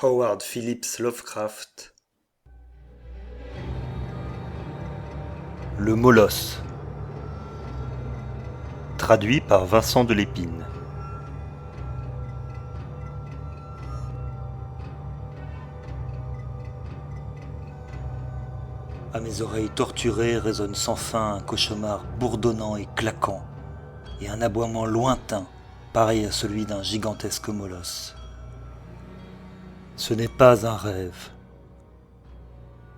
Howard Phillips Lovecraft. Le Molosse. Traduit par Vincent Delépine. À mes oreilles torturées résonne sans fin un cauchemar bourdonnant et claquant, et un aboiement lointain, pareil à celui d'un gigantesque molosse. Ce n'est pas un rêve.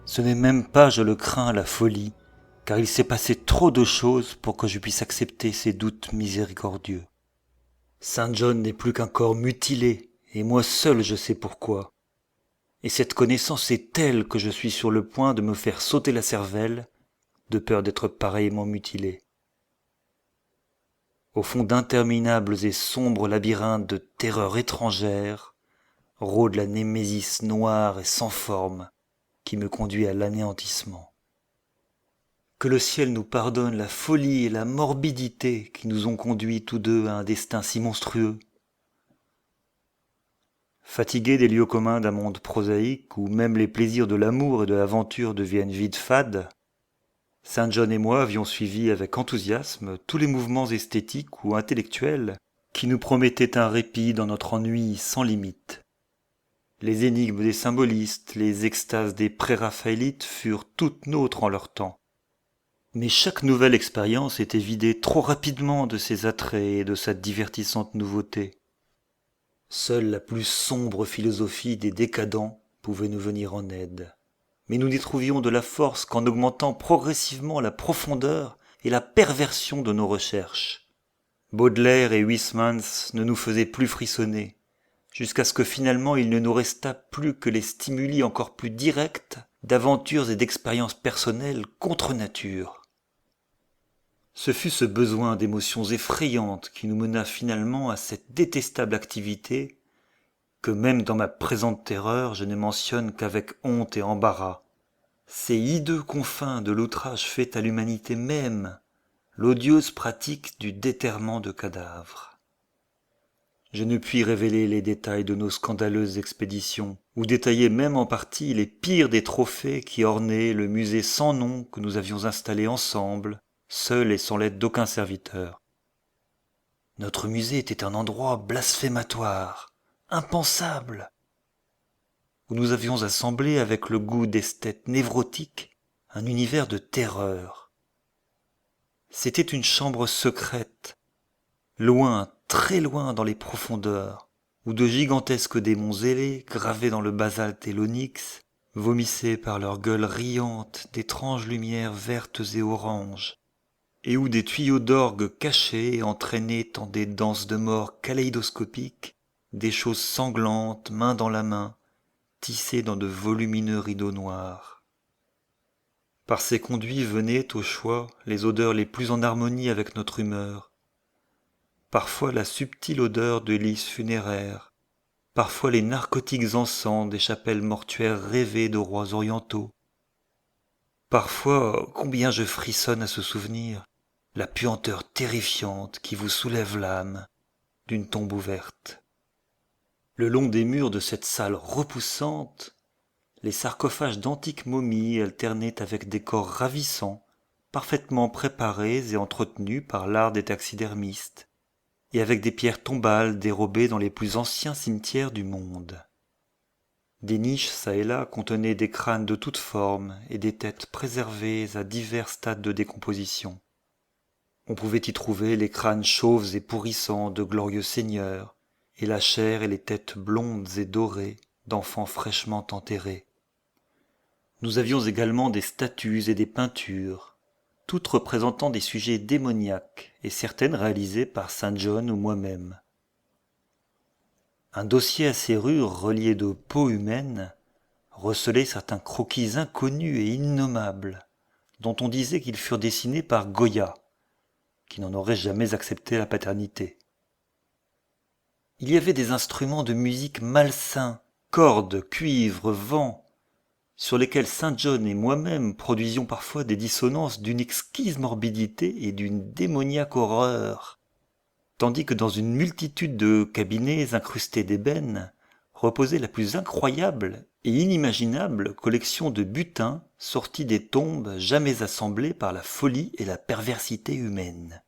Ce n'est même pas, je le crains, la folie, car il s'est passé trop de choses pour que je puisse accepter ces doutes miséricordieux. Saint John n'est plus qu'un corps mutilé, et moi seul je sais pourquoi. Et cette connaissance est telle que je suis sur le point de me faire sauter la cervelle, de peur d'être pareillement mutilé. Au fond d'interminables et sombres labyrinthes de terreurs étrangères, rôde la némésis noire et sans forme qui me conduit à l'anéantissement. Que le ciel nous pardonne la folie et la morbidité qui nous ont conduits tous deux à un destin si monstrueux. Fatigués des lieux communs d'un monde prosaïque où même les plaisirs de l'amour et de l'aventure deviennent vides fades, Saint John et moi avions suivi avec enthousiasme tous les mouvements esthétiques ou intellectuels qui nous promettaient un répit dans notre ennui sans limite. Les énigmes des symbolistes, les extases des pré-raphaélites furent toutes nôtres en leur temps. Mais chaque nouvelle expérience était vidée trop rapidement de ses attraits et de sa divertissante nouveauté. Seule la plus sombre philosophie des décadents pouvait nous venir en aide. Mais nous n'y trouvions de la force qu'en augmentant progressivement la profondeur et la perversion de nos recherches. Baudelaire et Huysmans ne nous faisaient plus frissonner, jusqu'à ce que finalement il ne nous restât plus que les stimuli encore plus directs d'aventures et d'expériences personnelles contre nature. Ce fut ce besoin d'émotions effrayantes qui nous mena finalement à cette détestable activité que même dans ma présente terreur je ne mentionne qu'avec honte et embarras. Ces hideux confins de l'outrage fait à l'humanité même, l'odieuse pratique du déterrement de cadavres. Je ne puis révéler les détails de nos scandaleuses expéditions, ou détailler même en partie les pires des trophées qui ornaient le musée sans nom que nous avions installé ensemble, seul et sans l'aide d'aucun serviteur. Notre musée était un endroit blasphématoire, impensable, où nous avions assemblé avec le goût d'esthètes névrotiques un univers de terreur. C'était une chambre secrète, loin, très loin dans les profondeurs, où de gigantesques démons ailés, gravés dans le basalte et l'onyx, vomissaient par leurs gueules riantes d'étranges lumières vertes et oranges, et où des tuyaux d'orgue cachés entraînaient en des danses de mort kaléidoscopiques des choses sanglantes, main dans la main, tissées dans de volumineux rideaux noirs. Par ces conduits venaient, au choix, les odeurs les plus en harmonie avec notre humeur. Parfois la subtile odeur de lys funéraires, parfois les narcotiques encens des chapelles mortuaires rêvées de rois orientaux. Parfois, combien je frissonne à ce souvenir, la puanteur terrifiante qui vous soulève l'âme d'une tombe ouverte. Le long des murs de cette salle repoussante, les sarcophages d'antiques momies alternaient avec des corps ravissants, parfaitement préparés et entretenus par l'art des taxidermistes, et avec des pierres tombales dérobées dans les plus anciens cimetières du monde. Des niches çà et là contenaient des crânes de toutes formes et des têtes préservées à divers stades de décomposition. On pouvait y trouver les crânes chauves et pourrissants de glorieux seigneurs, et la chair et les têtes blondes et dorées d'enfants fraîchement enterrés. Nous avions également des statues et des peintures, toutes représentant des sujets démoniaques et certaines réalisées par Saint John ou moi-même. Un dossier à serrure relié de peau humaine recelait certains croquis inconnus et innommables, dont on disait qu'ils furent dessinés par Goya, qui n'en aurait jamais accepté la paternité. Il y avait des instruments de musique malsains, cordes, cuivres, vents, sur lesquels Saint John et moi-même produisions parfois des dissonances d'une exquise morbidité et d'une démoniaque horreur, tandis que dans une multitude de cabinets incrustés d'ébène reposait la plus incroyable et inimaginable collection de butins sortis des tombes jamais assemblées par la folie et la perversité humaine.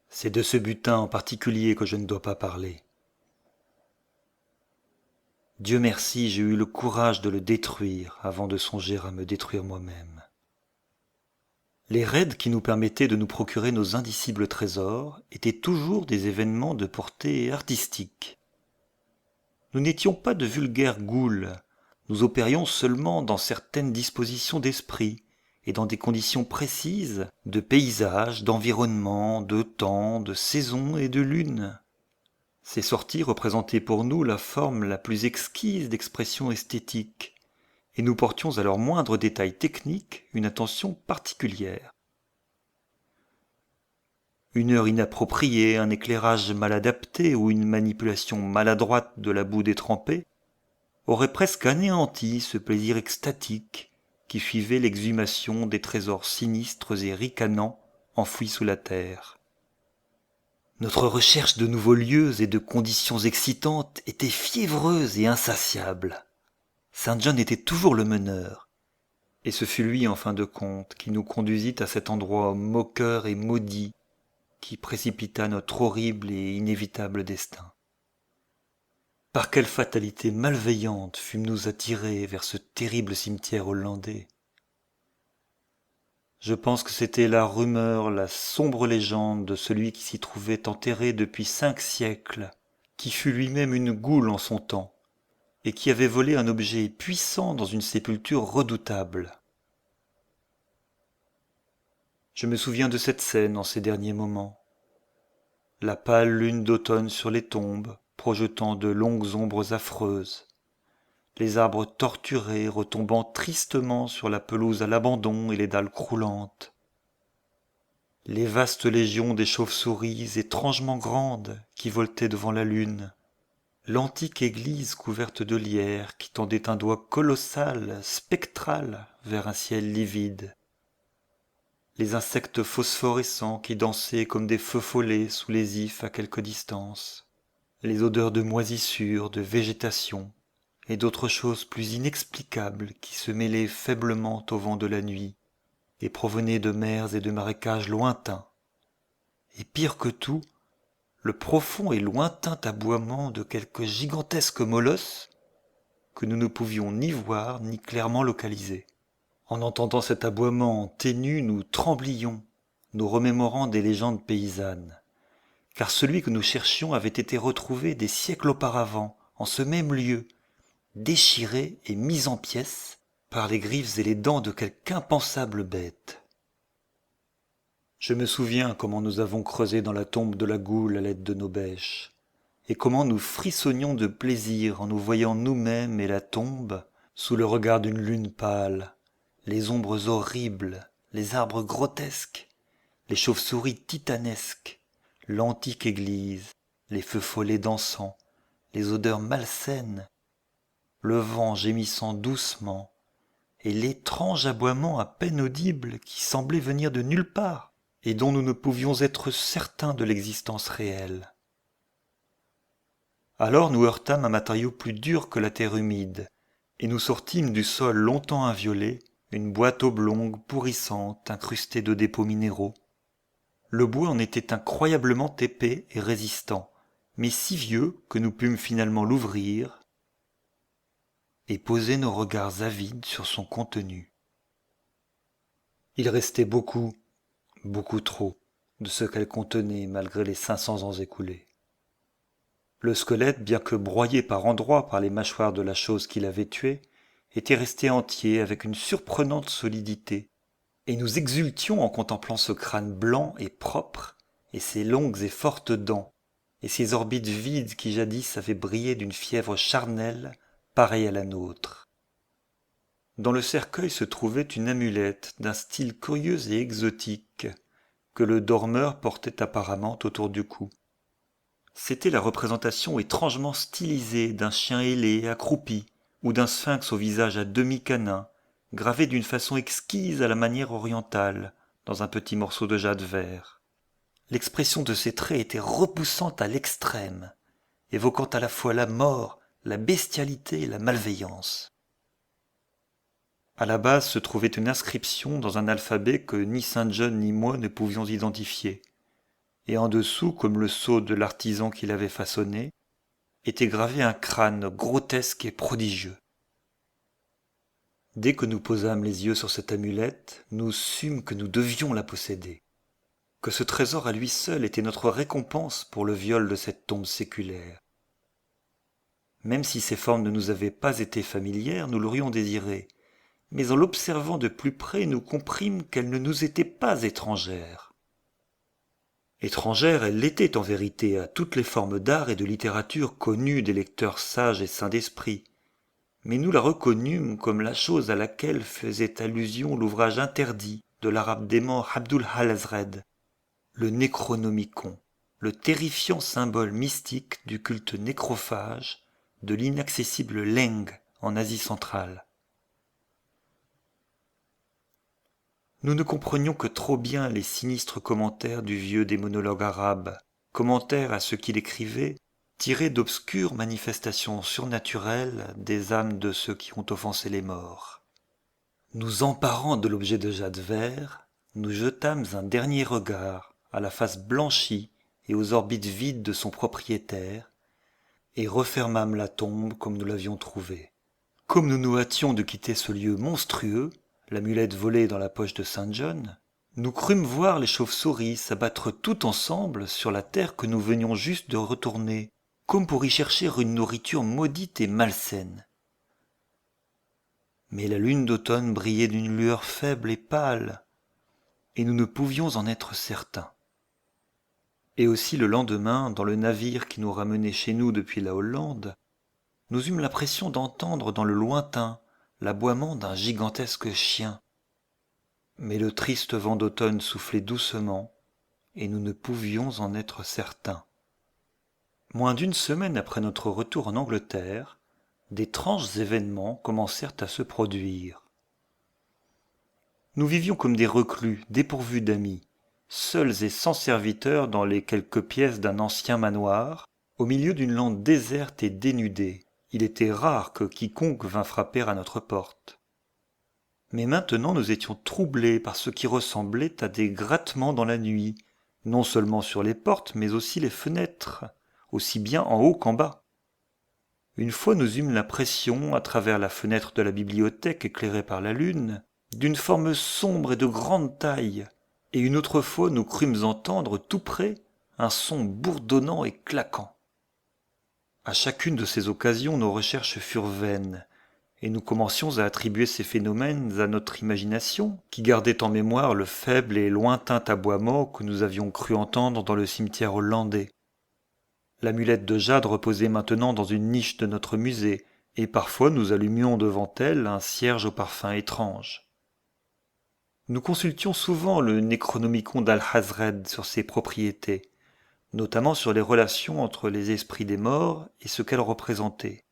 C'est de ce butin en particulier que je ne dois pas parler. Dieu merci, j'ai eu le courage de le détruire avant de songer à me détruire moi-même. Les raids qui nous permettaient de nous procurer nos indicibles trésors étaient toujours des événements de portée artistique. Nous n'étions pas de vulgaires ghouls, nous opérions seulement dans certaines dispositions d'esprit et dans des conditions précises de paysage, d'environnement, de temps, de saison et de lune. Ces sorties représentaient pour nous la forme la plus exquise d'expression esthétique, et nous portions à leurs moindres détails techniques une attention particulière. Une heure inappropriée, un éclairage mal adapté ou une manipulation maladroite de la boue détrempée auraient presque anéanti ce plaisir extatique qui suivait l'exhumation des trésors sinistres et ricanants enfouis sous la terre. Notre recherche de nouveaux lieux et de conditions excitantes était fiévreuse et insatiable. Saint John était toujours le meneur, et ce fut lui, en fin de compte, qui nous conduisit à cet endroit moqueur et maudit qui précipita notre horrible et inévitable destin. Par quelle fatalité malveillante fûmes-nous attirés vers ce terrible cimetière hollandais? Je pense que c'était la rumeur, la sombre légende de celui qui s'y trouvait enterré depuis 5 siècles, qui fut lui-même une goule en son temps, et qui avait volé un objet puissant dans une sépulture redoutable. Je me souviens de cette scène en ces derniers moments. La pâle lune d'automne sur les tombes, projetant de longues ombres affreuses, les arbres torturés retombant tristement sur la pelouse à l'abandon et les dalles croulantes, les vastes légions des chauves-souris étrangement grandes qui voletaient devant la lune, l'antique église couverte de lierre qui tendait un doigt colossal, spectral, vers un ciel livide, les insectes phosphorescents qui dansaient comme des feux follets sous les ifs à quelque distance, les odeurs de moisissure, de végétation, et d'autres choses plus inexplicables qui se mêlaient faiblement au vent de la nuit et provenaient de mers et de marécages lointains. Et pire que tout, le profond et lointain aboiement de quelque gigantesque molosse que nous ne pouvions ni voir ni clairement localiser. En entendant cet aboiement ténu, nous tremblions, nous remémorant des légendes paysannes, car celui que nous cherchions avait été retrouvé des siècles auparavant, en ce même lieu, déchiré et mis en pièces par les griffes et les dents de quelque impensable bête. Je me souviens comment nous avons creusé dans la tombe de la goule à l'aide de nos bêches, et comment nous frissonnions de plaisir en nous voyant nous-mêmes et la tombe sous le regard d'une lune pâle, les ombres horribles, les arbres grotesques, les chauves-souris titanesques, l'antique église, les feux follets d'encens, les odeurs malsaines, le vent gémissant doucement, et l'étrange aboiement à peine audible qui semblait venir de nulle part, et dont nous ne pouvions être certains de l'existence réelle. Alors nous heurtâmes un matériau plus dur que la terre humide, et nous sortîmes du sol longtemps inviolé une boîte oblongue pourrissante incrustée de dépôts minéraux. Le bois en était incroyablement épais et résistant, mais si vieux que nous pûmes finalement l'ouvrir et poser nos regards avides sur son contenu. Il restait beaucoup, beaucoup trop, de ce qu'elle contenait malgré les 500 ans écoulés. Le squelette, bien que broyé par endroits par les mâchoires de la chose qui l'avait tué, était resté entier avec une surprenante solidité, et nous exultions en contemplant ce crâne blanc et propre, et ses longues et fortes dents, et ses orbites vides qui jadis avaient brillé d'une fièvre charnelle pareille à la nôtre. Dans le cercueil se trouvait une amulette d'un style curieux et exotique, que le dormeur portait apparemment autour du cou. C'était la représentation étrangement stylisée d'un chien ailé accroupi, ou d'un sphinx au visage à demi canin, gravé d'une façon exquise à la manière orientale, dans un petit morceau de jade vert. L'expression de ses traits était repoussante à l'extrême, évoquant à la fois la mort la bestialité et la malveillance. À la base se trouvait une inscription dans un alphabet que ni Saint John ni moi ne pouvions identifier, et en dessous, comme le sceau de l'artisan qui l'avait façonné, était gravé un crâne grotesque et prodigieux. Dès que nous posâmes les yeux sur cette amulette, nous sûmes que nous devions la posséder, que ce trésor à lui seul était notre récompense pour le viol de cette tombe séculaire. Même si ces formes ne nous avaient pas été familières, nous l'aurions désiré, mais en l'observant de plus près, nous comprîmes qu'elles ne nous étaient pas étrangères. Étrangère, elle l'était en vérité à toutes les formes d'art et de littérature connues des lecteurs sages et saints d'esprit, mais nous la reconnûmes comme la chose à laquelle faisait allusion l'ouvrage interdit de l'arabe dément Abdul Al-Azred, le Necronomicon, le terrifiant symbole mystique du culte nécrophage de l'inaccessible Leng en Asie centrale. Nous ne comprenions que trop bien les sinistres commentaires du vieux démonologue arabe, commentaires à ce qu'il écrivait, tirés d'obscures manifestations surnaturelles des âmes de ceux qui ont offensé les morts. Nous emparant de l'objet de jade vert, nous jetâmes un dernier regard à la face blanchie et aux orbites vides de son propriétaire, et refermâmes la tombe comme nous l'avions trouvée. Comme nous nous hâtions de quitter ce lieu monstrueux, l'amulette volée dans la poche de Saint John, nous crûmes voir les chauves-souris s'abattre tout ensemble sur la terre que nous venions juste de retourner, comme pour y chercher une nourriture maudite et malsaine. Mais la lune d'automne brillait d'une lueur faible et pâle, et nous ne pouvions en être certains. Et aussi le lendemain, dans le navire qui nous ramenait chez nous depuis la Hollande, nous eûmes l'impression d'entendre dans le lointain l'aboiement d'un gigantesque chien. Mais le triste vent d'automne soufflait doucement, et nous ne pouvions en être certains. Moins d'une semaine après notre retour en Angleterre, d'étranges événements commencèrent à se produire. Nous vivions comme des reclus, dépourvus d'amis, seuls et sans serviteurs dans les quelques pièces d'un ancien manoir, au milieu d'une lande déserte et dénudée. Il était rare que quiconque vînt frapper à notre porte. Mais maintenant nous étions troublés par ce qui ressemblait à des grattements dans la nuit, non seulement sur les portes, mais aussi les fenêtres, aussi bien en haut qu'en bas. Une fois nous eûmes l'impression, à travers la fenêtre de la bibliothèque éclairée par la lune, d'une forme sombre et de grande taille, et une autre fois nous crûmes entendre tout près un son bourdonnant et claquant. À chacune de ces occasions, nos recherches furent vaines, et nous commencions à attribuer ces phénomènes à notre imagination, qui gardait en mémoire le faible et lointain aboiement que nous avions cru entendre dans le cimetière hollandais. L'amulette de jade reposait maintenant dans une niche de notre musée, et parfois nous allumions devant elle un cierge au parfum étrange. Nous consultions souvent le Necronomicon d'Al-Hazred sur ses propriétés, notamment sur les relations entre les esprits des morts et ce qu'elles représentaient.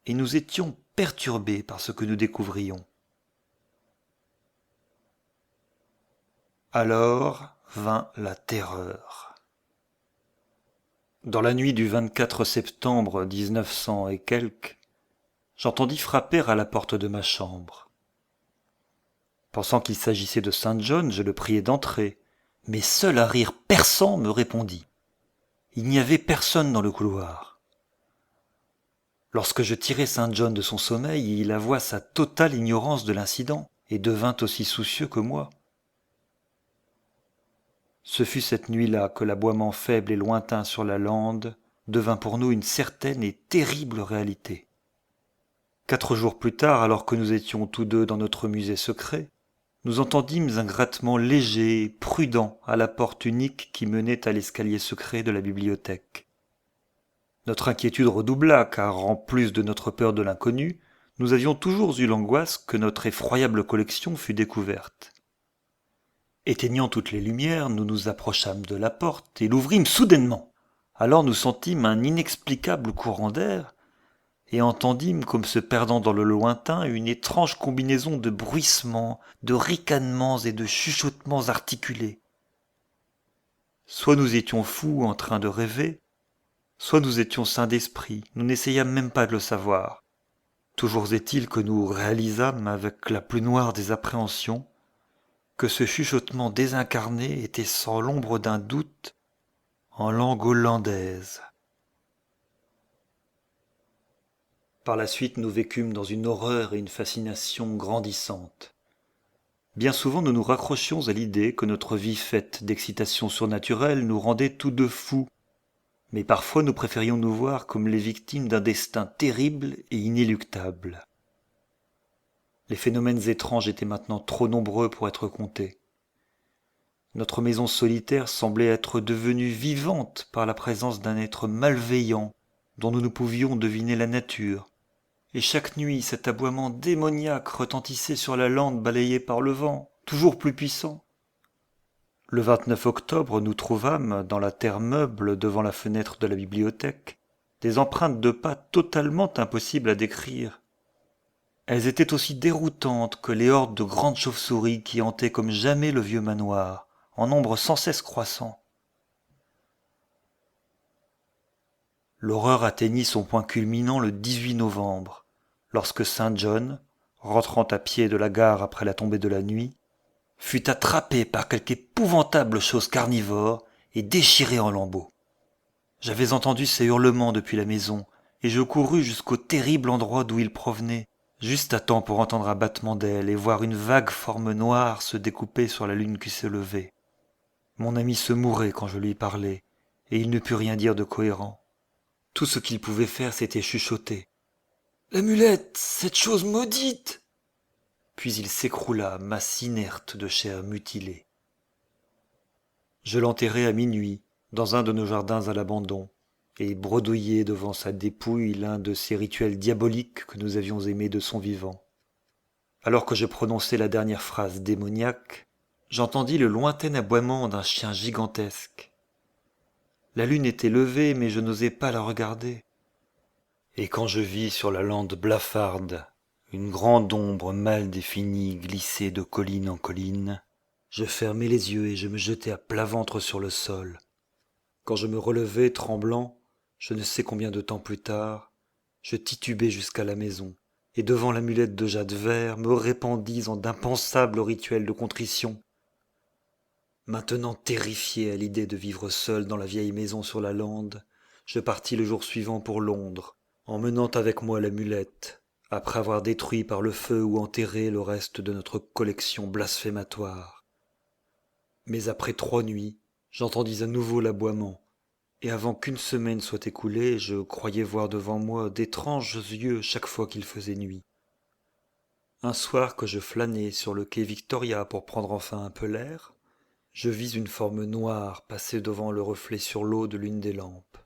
Et nous étions perturbés par ce que nous découvrions. Alors vint la terreur. Dans la nuit du 24 septembre 1900 et quelques, j'entendis frapper à la porte de ma chambre. Pensant qu'il s'agissait de Saint John, je le priai d'entrer, mais seul un rire perçant me répondit. Il n'y avait personne dans le couloir. Lorsque je tirai Saint John de son sommeil, il avoua sa totale ignorance de l'incident et devint aussi soucieux que moi. Ce fut cette nuit-là que l'aboiement faible et lointain sur la lande devint pour nous une certaine et terrible réalité. 4 jours plus tard, alors que nous étions tous deux dans notre musée secret, nous entendîmes un grattement léger et prudent à la porte unique qui menait à l'escalier secret de la bibliothèque. Notre inquiétude redoubla, car en plus de notre peur de l'inconnu, nous avions toujours eu l'angoisse que notre effroyable collection fût découverte. Éteignant toutes les lumières, nous nous approchâmes de la porte et l'ouvrîmes soudainement. Alors nous sentîmes un inexplicable courant d'air et entendîmes, comme se perdant dans le lointain, une étrange combinaison de bruissements, de ricanements et de chuchotements articulés. Soit nous étions fous en train de rêver, soit nous étions saints d'esprit, nous n'essayâmes même pas de le savoir. Toujours est-il que nous réalisâmes avec la plus noire des appréhensions que ce chuchotement désincarné était sans l'ombre d'un doute en langue hollandaise. Par la suite, nous vécûmes dans une horreur et une fascination grandissantes. Bien souvent, nous nous raccrochions à l'idée que notre vie faite d'excitations surnaturelles nous rendait tous deux fous, mais parfois nous préférions nous voir comme les victimes d'un destin terrible et inéluctable. Les phénomènes étranges étaient maintenant trop nombreux pour être comptés. Notre maison solitaire semblait être devenue vivante par la présence d'un être malveillant dont nous ne pouvions deviner la nature. Et chaque nuit, cet aboiement démoniaque retentissait sur la lande balayée par le vent, toujours plus puissant. Le 29 octobre, nous trouvâmes, dans la terre meuble devant la fenêtre de la bibliothèque, des empreintes de pas totalement impossibles à décrire. Elles étaient aussi déroutantes que les hordes de grandes chauves-souris qui hantaient comme jamais le vieux manoir, en nombre sans cesse croissant. L'horreur atteignit son point culminant le 18 novembre, lorsque Saint John, rentrant à pied de la gare après la tombée de la nuit, fut attrapé par quelque épouvantable chose carnivore et déchiré en lambeaux. J'avais entendu ses hurlements depuis la maison, et je courus jusqu'au terrible endroit d'où il provenait, juste à temps pour entendre un battement d'ailes et voir une vague forme noire se découper sur la lune qui se levait. Mon ami se mourait quand je lui parlais, et il ne put rien dire de cohérent. Tout ce qu'il pouvait faire, c'était chuchoter. « L'amulette, cette chose maudite !» Puis il s'écroula, masse inerte de chair mutilée. Je l'enterrai à minuit, dans un de nos jardins à l'abandon, et bredouillai devant sa dépouille l'un de ces rituels diaboliques que nous avions aimés de son vivant. Alors que je prononçais la dernière phrase démoniaque, j'entendis le lointain aboiement d'un chien gigantesque. La lune était levée, mais je n'osais pas la regarder. Et quand je vis sur la lande blafarde une grande ombre mal définie glisser de colline en colline, je fermai les yeux et je me jetai à plat ventre sur le sol. Quand je me relevai, tremblant, je ne sais combien de temps plus tard, je titubai jusqu'à la maison, et devant l'amulette de jade vert, me répandis en d'impensables rituels de contrition. Maintenant terrifié à l'idée de vivre seul dans la vieille maison sur la lande, je partis le jour suivant pour Londres, emmenant avec moi l'amulette, après avoir détruit par le feu ou enterré le reste de notre collection blasphématoire. Mais après 3 nuits, j'entendis à nouveau l'aboiement, et avant qu'une semaine soit écoulée, je croyais voir devant moi d'étranges yeux chaque fois qu'il faisait nuit. Un soir que je flânais sur le quai Victoria pour prendre enfin un peu l'air, je vis une forme noire passer devant le reflet sur l'eau de l'une des lampes.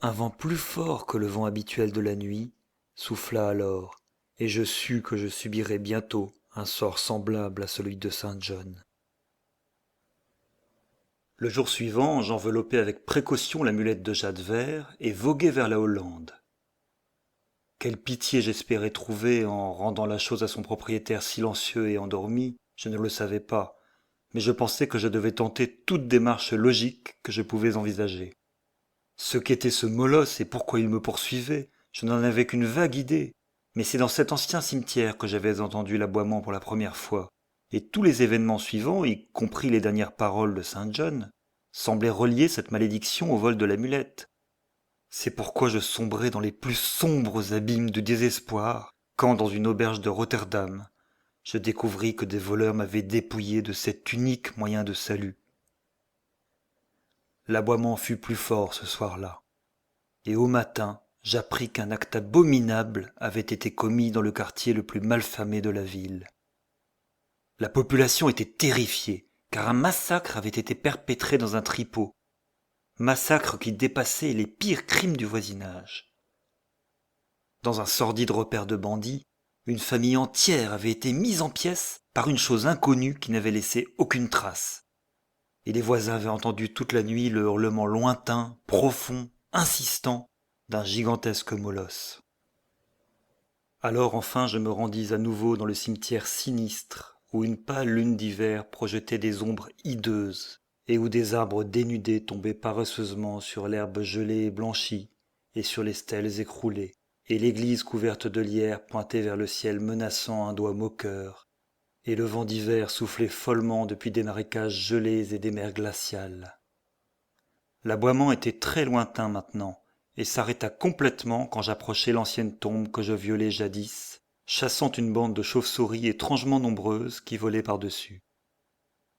Un vent plus fort que le vent habituel de la nuit souffla alors, et je sus que je subirais bientôt un sort semblable à celui de Saint John. Le jour suivant, j'enveloppai avec précaution l'amulette de jade vert et voguai vers la Hollande. Quelle pitié j'espérais trouver en rendant la chose à son propriétaire silencieux et endormi, je ne le savais pas, mais je pensais que je devais tenter toute démarche logique que je pouvais envisager. Ce qu'était ce molosse et pourquoi il me poursuivait, je n'en avais qu'une vague idée, mais c'est dans cet ancien cimetière que j'avais entendu l'aboiement pour la première fois, et tous les événements suivants, y compris les dernières paroles de Saint John, semblaient relier cette malédiction au vol de l'amulette. C'est pourquoi je sombrai dans les plus sombres abîmes du désespoir, quand dans une auberge de Rotterdam, je découvris que des voleurs m'avaient dépouillé de cet unique moyen de salut. L'aboiement fut plus fort ce soir-là, et au matin, j'appris qu'un acte abominable avait été commis dans le quartier le plus malfamé de la ville. La population était terrifiée, car un massacre avait été perpétré dans un tripot, massacre qui dépassait les pires crimes du voisinage. Dans un sordide repère de bandits, une famille entière avait été mise en pièces par une chose inconnue qui n'avait laissé aucune trace. Et les voisins avaient entendu toute la nuit le hurlement lointain, profond, insistant, d'un gigantesque molosse. Alors enfin je me rendis à nouveau dans le cimetière sinistre, où une pâle lune d'hiver projetait des ombres hideuses et où des arbres dénudés tombaient paresseusement sur l'herbe gelée et blanchie, et sur les stèles écroulées, et l'église couverte de lierre pointait vers le ciel menaçant un doigt moqueur, et le vent d'hiver soufflait follement depuis des marécages gelés et des mers glaciales. L'aboiement était très lointain maintenant, et s'arrêta complètement quand j'approchai l'ancienne tombe que je violai jadis, chassant une bande de chauves-souris étrangement nombreuses qui volaient par-dessus.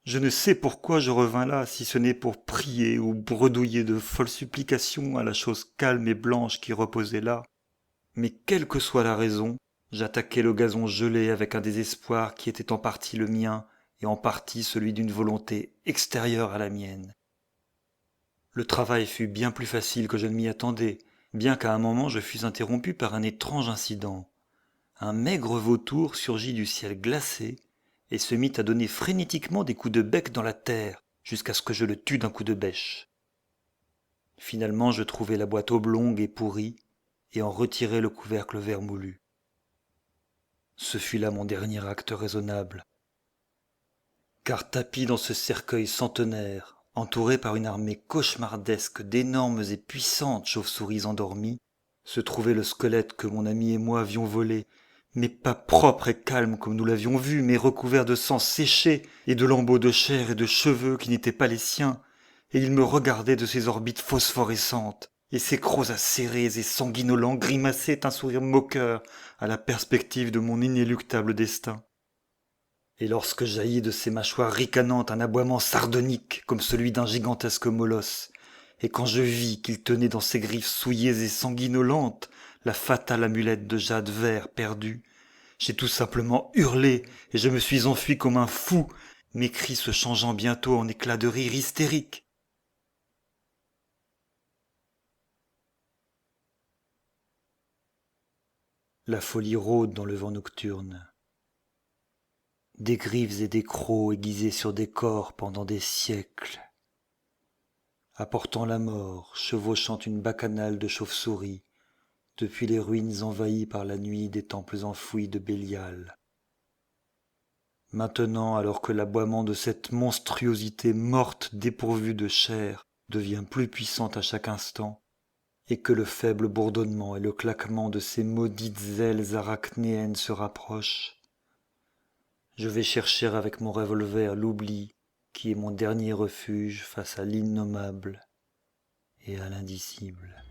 Je ne sais pourquoi je revins là, si ce n'est pour prier ou bredouiller de folles supplications à la chose calme et blanche qui reposait là. Mais quelle que soit la raison, j'attaquai le gazon gelé avec un désespoir qui était en partie le mien et en partie celui d'une volonté extérieure à la mienne. Le travail fut bien plus facile que je ne m'y attendais, bien qu'à un moment je fusse interrompu par un étrange incident. Un maigre vautour surgit du ciel glacé et se mit à donner frénétiquement des coups de bec dans la terre, jusqu'à ce que je le tue d'un coup de bêche. Finalement je trouvai la boîte oblongue et pourrie, et en retirai le couvercle vermoulu. Ce fut là mon dernier acte raisonnable. Car tapi dans ce cercueil centenaire, entouré par une armée cauchemardesque d'énormes et puissantes chauves-souris endormies, se trouvait le squelette que mon ami et moi avions volé, mais pas propre et calme comme nous l'avions vu, mais recouvert de sang séché et de lambeaux de chair et de cheveux qui n'étaient pas les siens, et il me regardait de ses orbites phosphorescentes, et ses crocs acérés et sanguinolents grimaçaient un sourire moqueur à la perspective de mon inéluctable destin. Et lorsque jaillit de ses mâchoires ricanantes un aboiement sardonique comme celui d'un gigantesque molosse, et quand je vis qu'il tenait dans ses griffes souillées et sanguinolentes la fatale amulette de jade vert perdue, j'ai tout simplement hurlé et je me suis enfui comme un fou, mes cris se changeant bientôt en éclats de rire hystériques. La folie rôde dans le vent nocturne. Des griffes et des crocs aiguisés sur des corps pendant des siècles, apportant la mort, chevauchant une bacchanale de chauves-souris, depuis les ruines envahies par la nuit des temples enfouis de Bélial. Maintenant, alors que l'aboiement de cette monstruosité morte dépourvue de chair devient plus puissant à chaque instant, et que le faible bourdonnement et le claquement de ces maudites ailes arachnéennes se rapprochent, je vais chercher avec mon revolver l'oubli qui est mon dernier refuge face à l'innommable et à l'indicible.